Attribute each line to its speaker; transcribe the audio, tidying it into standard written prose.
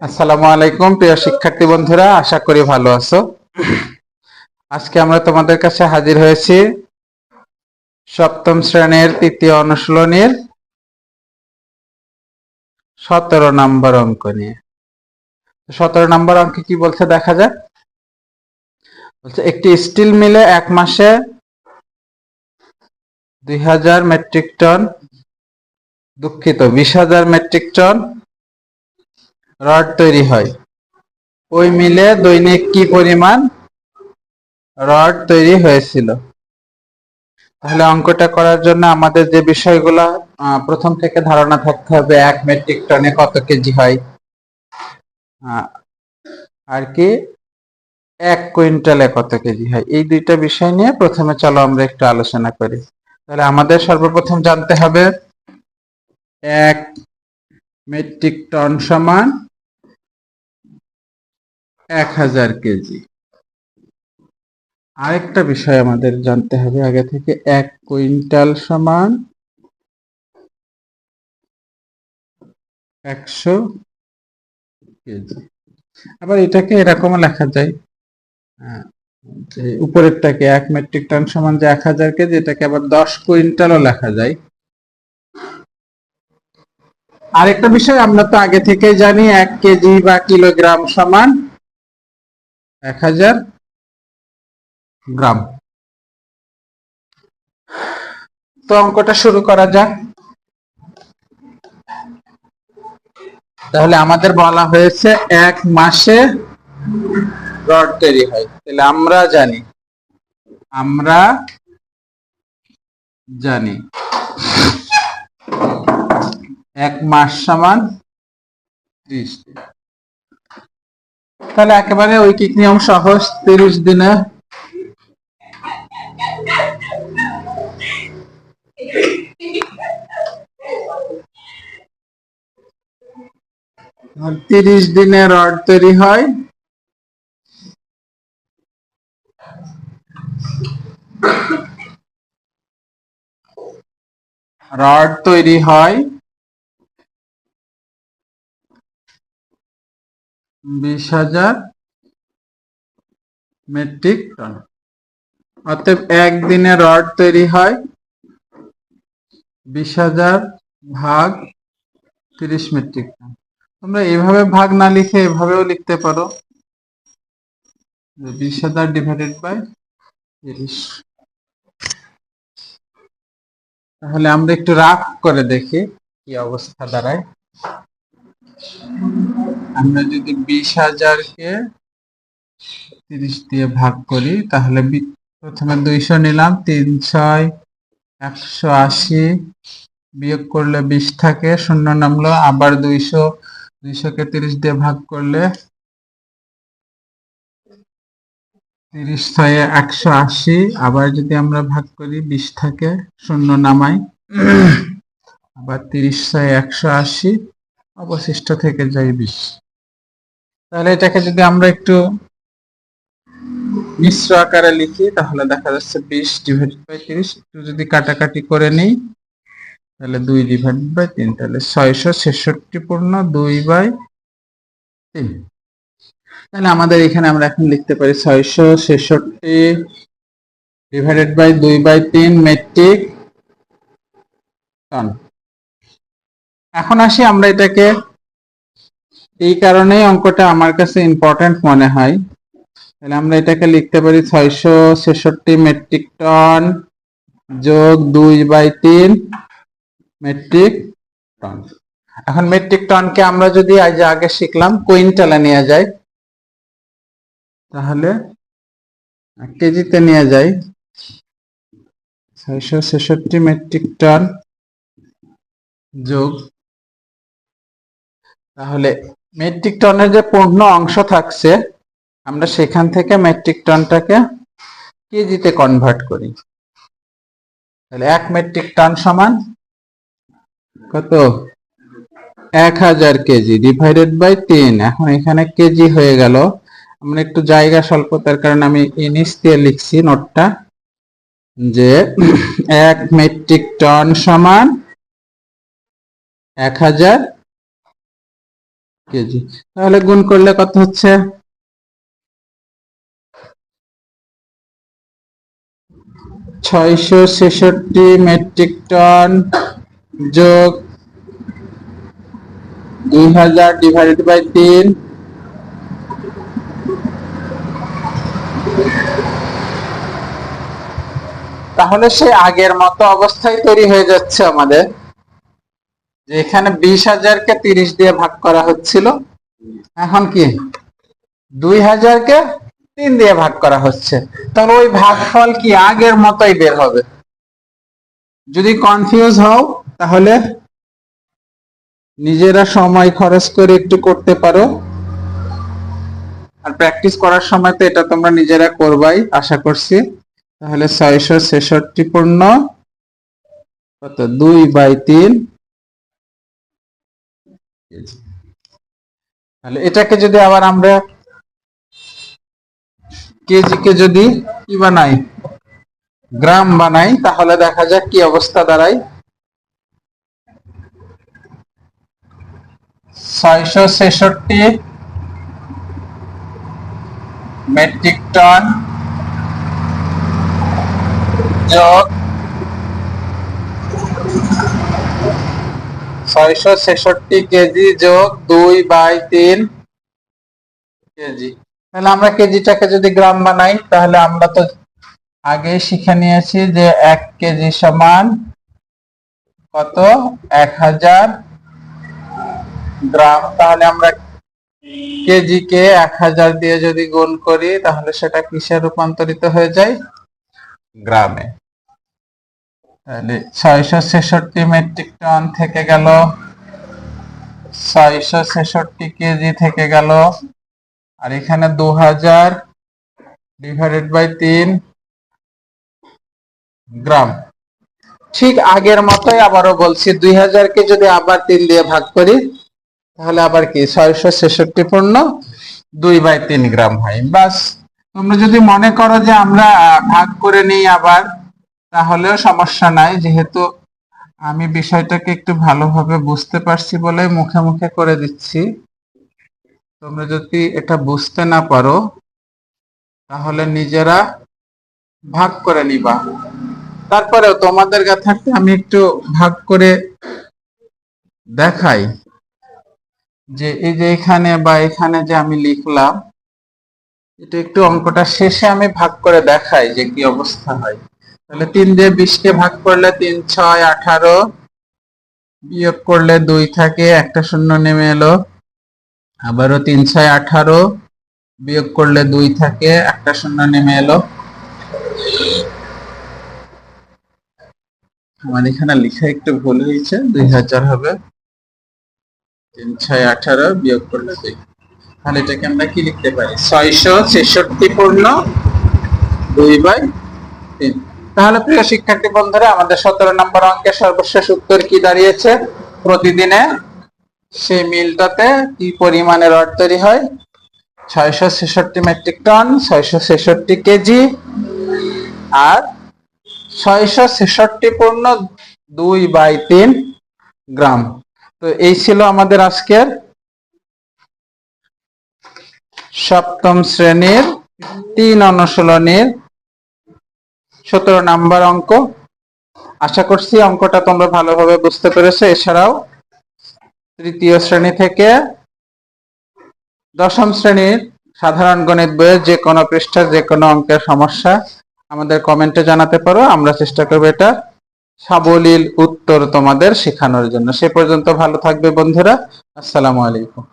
Speaker 1: আসসালামু আলাইকুম প্রিয় শিক্ষার্থী বন্ধুরা, আশা করি ভালো আছো। আজকে আমরা তোমাদের কাছে হাজির হয়েছি সপ্তম শ্রেণীর তৃতীয় অনুশীলনীর 17 নম্বর অঙ্ক নিয়ে। 17 নম্বর অঙ্কে কি বলছে দেখা যাক। বলছে একটি স্টিল মিলে এক মাসে 2000 metric ton 20,000 metric ton rod তৈরি হয়। ওই মিলে দৈনিক কি পরিমাণ রড তৈরি হয়েছিল? তাহলে অঙ্কটা করার জন্য আমাদের যে বিষয়গুলো প্রথম থেকে ধারণা থাকতে হবে, 1 মেট্রিক টনে কত কেজি হয়, আর কি 1 কুইন্টালে কত কেজি হয়। এই দুইটা বিষয় নিয়ে প্রথমে চলো আমরা একটু আলোচনা করি। তাহলে আমাদের সর্বপ্রথম জানতে হবে 1 মেট্রিক টন সমান 1000 কেজি। আরেকটা বিষয় আমাদের জানতে হবে আগে থেকে, 1 কুইন্টাল সমান 100 কেজি। আবার এটাকে এরকম লেখা যায়, উপরেরটাকে 1 মেট্রিক টন সমান যে 1000 কেজি, এটাকে আবার 10 কুইন্টালও লেখা যায়। আরেকটা বিষয় আমরা তো আগে থেকেই জানি, 1 কেজি বা কিলোগ্রাম সমান 1000 গ্রাম। তো অঙ্কটা শুরু করা যাক। তাহলে আমাদের বলা হয়েছে 1 মাসে রড তৈরি হয়। তাহলে আমরা জানি 1 মাস সমান 30 দিন। তাহলে একেবারে ঐকিক নিয়ম সহজ, 30 দিনে 30 দিনে রড তৈরি হয় 20,000 মেট্রিক টন। অতএব একদিনে রড তৈরি হয় 20,000 ভাগ 30 মেট্রিক টন। তোমরা এভাবে ভাগ না লিখে এভাবেও লিখতে পারো, 20,000 ডিভাইডেড বাই 30। তাহলে আমরা একটু রাফ করে দেখি কি অবস্থা দাঁড়ায়। আমরা যদি 20,000 কে 30 দিয়ে ভাগ করি, তাহলে প্রথমে 200 নিলাম, 3 6 180, বিয়োগ করলে 20 থাকে, শূন্য নামলো। আবার 200 কে 30 দিয়ে ভাগ করলে 30 6 180, আবার যদি আমরা ভাগ করি 20 থাকে, শূন্য নামাই, আবার 30 6 180, অবশিষ্ট থেকে যায় 20। তাহলে এটাকে যদি আমরা একটু মিশ্র আকারে লিখি, তাহলে দেখা যাচ্ছে 20 ডিভাইডেড বাই 30। একটু যদি কাটাকাটি করে নিই, তাহলে 2 ডিভাইডেড বাই 3, তাহলে 666 পূর্ণ 2/3। তাহলে আমাদের এখানে আমরা এখন লিখতে পারি 666 ডিভাইডেড বাই 2/3 মেট্রিক টন। এখন আসি, আমরা এটাকে এই কারণেই অঙ্কটা আমার কাছে ইম্পর্টেন্ট মনে হয়। তাহলে আমরা এটাকে লিখতে পারি 666 মেট্রিক টন যোগ 2/3 মেট্রিক টন। এখন মেট্রিক টনকে আমরা যদি আগে শিখলাম কুইন্টালে নিয়ে যাই, তাহলে কেজিতে নিয়ে যাই, 666 মেট্রিক টন যোগ, তাহলে মেট্রিক টনের যে পূর্ণ অংশ থাকছে, আমরা সেখান থেকে মেট্রিক টনটাকে কেজিতে কনভার্ট করি। তাহলে 1 মেট্রিক টন সমান কত? 1000 কেজি ডিভাইডেড বাই 3। এখন এখানে কেজি হয়ে গেল। আমরা একটু জায়গা স্বল্পতার কারণে আমি নিচ দিয়ে লিখছি নোটটা, যে 1 মেট্রিক টন সমান 1000 কেজি। তাহলে গুণ করলে কত হচ্ছে? 666 মেট্রিক টন যোগ 2000 ডিভাইডেড বাই 3, তাহলে সেই আগের মতো অবস্থায় তৈরি হয়ে যাচ্ছে আমাদের, যে এখানে 20,000-কে 30 দিয়ে ভাগ করা হচ্ছিল, এখন কি 2000-কে 3 দিয়ে ভাগ করা হচ্ছে। তাহলে ওই ভাগফল কি আগের মতোই বের হবে। যদি কনফিউজ হও তাহলে নিজেরা সময় খরচ করে একটু করতে পারো, আর প্র্যাকটিস করার সময় তো এটা তোমরা নিজেরা করবাই আশা করছি। তাহলে 666 পূর্ণ কত 2/3 কেজি। তাহলে এটাকে যদি আবার আমরা কেজি কে যদি কি বানাই, গ্রাম বানাই, তাহলে দেখা যাক কি অবস্থা দাঁড়ায়। 666 মেট্রিক টন যোগ 666 কেজি যোগ 2/3 কেজি। তাহলে আমরা কেজিটাকে যদি গ্রাম বানাই, তাহলে আমরা তো আগে শিখে নিয়েছি যে 1 কেজি সমান কত 1000 গ্রাম। তাহলে আমরা কেজি কে 1000 দিয়ে যদি গুণ করি, তাহলে সেটা কিসে রূপান্তরিত হয়ে যায়? গ্রামে। তাহলে 666 মেট্রিক টন থেকে গেল 666 কেজি থেকে গেল, আর এখানে 2000 ডিভাইডেড বাই 3 গ্রাম। ঠিক আগের মতোই আবারও বলছি, 2000-কে যদি আবার 3 দিয়ে ভাগ করি, তাহলে আবার কি 666 পূর্ণ 2/3 গ্রাম হয়। বাস, তোমরা যদি মনে করো যে আমরা ভাগ করে নিই আবার, তাহলেও সমস্যা নাই, যেহেতু আমি বিষয়টাকে একটু ভালোভাবে বুঝতে পারছি বলে মুখে মুখে করে দিচ্ছি। তোমরা যদি এটা বুঝতে না পারো, তাহলে নিজেরা ভাগ করে নিবা। তারপরেও তোমাদের কাছে আমি একটু ভাগ করে দেখাই, যে এই যে এখানে বা এখানে যে আমি লিখলাম, এটা একটু অঙ্কটা শেষে আমি ভাগ করে দেখাই যে কি অবস্থা হয়। তাহলে 3 দিয়ে 20-কে ভাগ করলে 3 6 18, বিয়োগ করলে 2 থাকে, একটা শূন্য নেমে এলো। আবারও 3 6 18, বিয়োগ করলে 2 থাকে, একটা শূন্য নেমে এলো। আমার এখানে লেখা একটু ভুল হয়েছে, 2000 হবে। 3 6 18 বিয়োগ করলে 2। তাহলে এটাকে আমরা কি লিখতে পারি? 666 পূর্ণ 2/3। তাহলে প্রিয় শিক্ষার্থী বন্ধুরা, আমাদের 17 নম্বর অঙ্কের সর্বশেষ উত্তর কি দাঁড়িয়েছে? প্রতিদিনে সেই মিলটাতে কি পরিমাণে রড তৈরি হয়? 666 মেট্রিক টন, 666 কেজি, আর 666 পূর্ণ 2/3 গ্রাম। তো এই ছিল আমাদের আজকের সপ্তম শ্রেণীর 3 অনুশীলনীর 17 নাম্বার অঙ্ক। আশা করছি অঙ্কটা তোমরা ভালোভাবে বুঝতে পেরেছো। এছাড়াও তৃতীয় শ্রেণী থেকে দশম শ্রেণীর সাধারণ গণিত বইয়ের যে কোনো পৃষ্ঠার যে কোনো অঙ্কের সমস্যা আমাদের কমেন্টে জানাতে পারো। আমরা চেষ্টা করব এটা সাবলীল উত্তর তোমাদের শেখানোর জন্য। সে পর্যন্ত ভালো থাকবে বন্ধুরা। আসসালামু আলাইকুম।